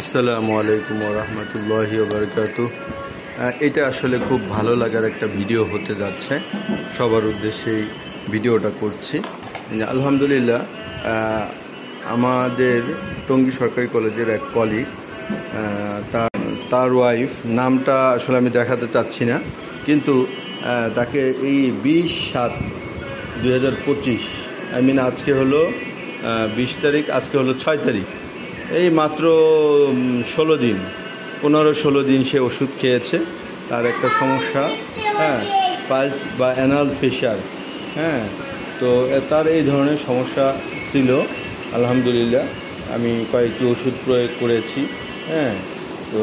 আসসালামু আলাইকুম ওয়া রাহমাতুল্লাহি ওয়া বারাকাতুহু। এটা আসলে খুব ভালো লাগার একটা ভিডিও হতে যাচ্ছে, সবার উদ্দেশ্যেই ভিডিওটা করছি। আলহামদুলিল্লাহ, আমাদের টঙ্গী সরকারি কলেজের এক কলিগ, তার ওয়াইফ, নামটা আসলে আমি দেখাতে চাচ্ছি না, কিন্তু তাকে এই 20/7/2025, আজকে হলো 20 তারিখ, আজকে হলো 6 তারিখ, এই মাত্র 15-16 দিন সে ওষুধ খেয়েছে। তার একটা সমস্যা, পালস বা অ্যানাল ফিশার, তো তার এই ধরনের সমস্যা ছিল। আলহামদুলিল্লাহ, আমি কয়েকটি ওষুধ প্রয়োগ করেছি। তো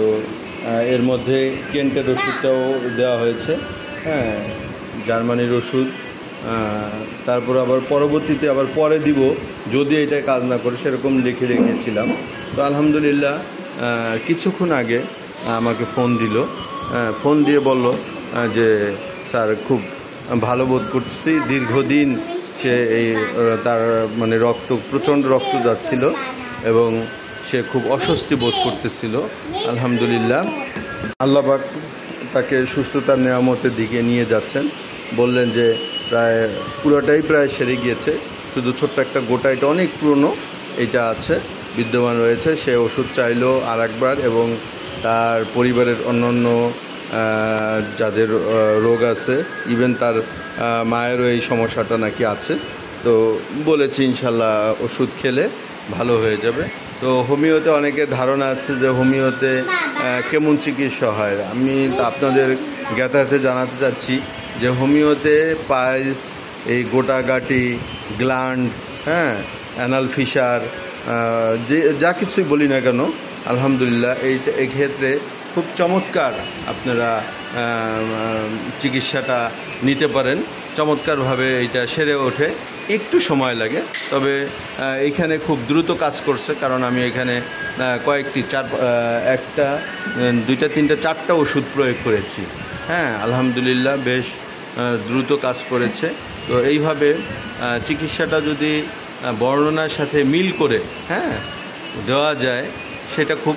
এর মধ্যে কেন্টের ওষুধটাও দেওয়া হয়েছে, জার্মানির ওষুধ। তারপর আবার পরবর্তীতে পরে দিব যদি এটা কাজ না করে, সেরকম লিখে রেখেছিলাম। তো আলহামদুলিল্লাহ, কিছুক্ষণ আগে আমাকে ফোন দিল, ফোন দিয়ে বলল যে স্যার, খুব ভালো বোধ করছি। দীর্ঘদিন সে তার প্রচণ্ড রক্ত যাচ্ছিল এবং সে খুব অস্বস্তি বোধ করতেছিল। আলহামদুলিল্লাহ, আল্লাহ পাক তাকে সুস্থতার নেয়ামতের দিকে নিয়ে যাচ্ছেন। বললেন যে পুরোটাই সেরে গিয়েছে, শুধু ছোট্ট একটা গোটা, এটা অনেক পুরনো, এটা আছে, বিদ্যমান রয়েছে। সে ওষুধ চাইলো আর একবার, এবং তার পরিবারের অন্যান্য যাদের রোগ আছে, ইভেন তার মায়েরও এই সমস্যাটা নাকি আছে। তো বলেছি ইনশাল্লাহ ওষুধ খেলে ভালো হয়ে যাবে। তো হোমিওতে অনেকের ধারণা আছে যে হোমিওতে কেমন চিকিৎসা হয়। আমি আপনাদের জ্ঞাতার্থে জানাতে চাচ্ছি যে হোমিওতে পাইলস, এই গোটাগাটি, গ্ল্যান্ড, অ্যানাল ফিশার, যা কিছুই বলি না কেন, আলহামদুলিল্লাহ এই ক্ষেত্রে খুব চমৎকার আপনারা চিকিৎসাটা নিতে পারেন। চমৎকারভাবে এটা সেরে ওঠে, একটু সময় লাগে, তবে এইখানে খুব দ্রুত কাজ করছে। কারণ আমি এখানে কয়েকটি 1টা 2টা 3টা 4টা ওষুধ প্রয়োগ করেছি। আলহামদুলিল্লাহ, বেশ দ্রুত কাজ করেছে। তো এইভাবে চিকিৎসাটা যদি বর্ণনার সাথে মিল করে দেওয়া যায়, সেটা খুব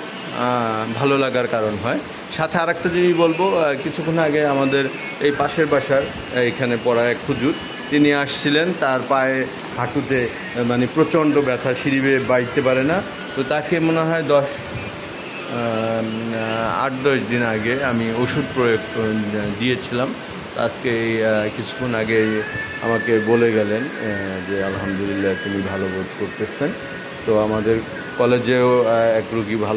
ভালো লাগার কারণ হয়। সাথে আরেকটা জিনিস বলবো, কিছুক্ষণ আগে আমাদের এই পাশের বাসার এখানে পড়া এক হুজুর, তিনি আসছিলেন, তার পায়ে হাঁটুতে প্রচণ্ড ব্যথা, সিঁড়ি বেয়ে বাইতে পারে না। তো তাকে মনে হয় 8-10 দিন আগে আমি ওষুধ প্রয়োগ দিয়েছিলাম। আজকে কিছুক্ষণ আগে আমাকে বলে গেলেন যে আলহামদুলিল্লাহ তিনি ভালো বোধ করতেছেন। তো আমাদের কলেজেও এক রোগী ভালো